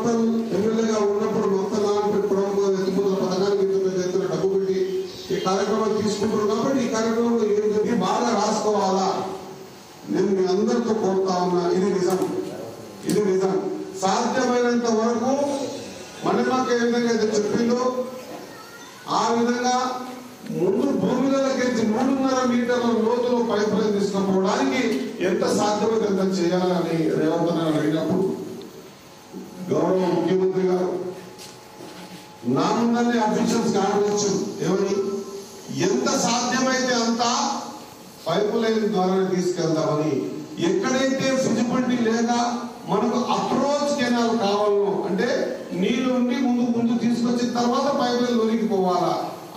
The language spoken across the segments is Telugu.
మొత్తం ఎమ్మెల్యేగా ఉన్నప్పుడు మొత్తం ఎత్తుకున్న పథకానికి ఇంత ఎత్తున డబ్బు పెట్టి ఈ కార్యక్రమాలు తీసుకుంటారు కాబట్టి ఈ కార్యక్రమంలో ఏంటంటే బాగా రాసుకోవాలా. నేను మీ అందరితో కోరుతా ఉన్నా, ఇది నిజం. సాధ్యమైనంత వరకు మనమాక ఏ విధంగా అయితే చెప్పిందో ఆ విధంగా ముందు భూమిలోకి 3.5 మీటర్ల లోతులో పైప్ లైన్ తీసుకుపోవడానికి ఎంత సాధ్యమైతే ఎంత చేయాలని రేవంత్ అన్న అడిగినప్పుడు గౌరవ ముఖ్యమంత్రి గారు నా ముందరనే అఫీషియల్స్ కావచ్చు ఏమని ఎంత సాధ్యమైతే అంత పైప్ లైన్ ద్వారా తీసుకెళ్తామని. ఎక్కడైతే ఫిజిబిలిటీ లేక మనకు అప్రోచ్ కెనాల్ కావాలో అంటే నీళ్లు ఉండి ముందు తీసుకొచ్చిన తర్వాత పైప్ లైన్ లోనికి పోవాలా,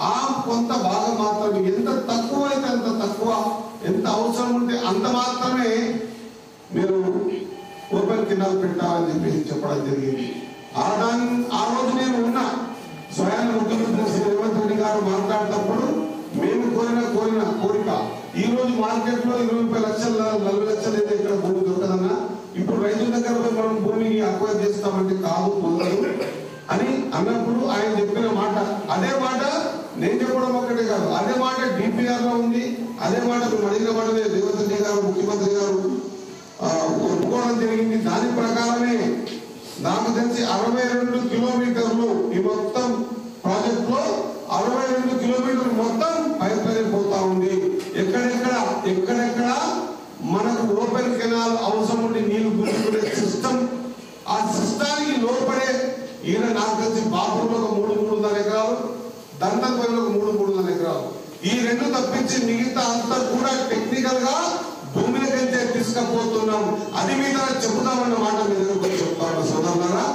ఆ కొంత భాగం మాత్రమే ఎంత తక్కువ అయితే అంత తక్కువ, ఎంత అవసరం ఉంటే అంత మాత్రమే మీరు ఓపెన్ కెనాల్ పెట్టాలని చెప్పి చెప్పడం జరిగింది. ఆ రోజు నేను ఉన్నా స్వయాన ముఖ్యమంత్రి శ్రీ రేవంత్ రెడ్డి గారు మాట్లాడేటప్పుడు మేము కోరిన కోరిక ఈ రోజు మార్కెట్ లో 20 లక్షల 40 లక్షలు అయితే ఇక్కడ భూమి దొరకదన్నా, ఇప్పుడు రైతుల దగ్గర మనం భూమిని అక్వైర్ చేస్తామంటే కాదు పొందదు అని అన్నప్పుడు ఆయన చెప్పిన మాట, అదే మాట నేను చెప్పడం ఒక్కటే కాదు, అదే మాట డిపిఆర్ లో ఉంది, అదే మాట మేము అడిగిన మాట రేవంత్ రెడ్డి గారు ముఖ్యమంత్రి గారు ఒప్పుకోవడం జరిగింది. దాని ప్రకారమే నాకు తెలిసి 62 కిలోమీటర్లు ఈ మొత్తం ప్రాజెక్ట్ లో 62 కిలోమీటర్లు మొత్తం పైప్ లైన్ పోతా ఉంది. ఎక్కడెక్కడ మనకు ఓపెన్ కెనాల్ అవసరం ఉండి నీళ్లు గుర్తుకునే సిస్టమ్, ఆ సిస్టానికి లోపడే ఈయన నాకు తెలిసి బాపూర్లో ఒక 3.5 ఎకరాలు, దంతంపల్లిలో ఒక 3.5 ఎకరాలు, ఈ రెండు తప్పించి మిగతా అంతా కూడా టెక్నికల్ గా భూమిని కంటే తీసుకపోతున్నాం. అది మీద చెబుతామన్న మాట మీద చెప్తా ఉన్నా సోదరులారా.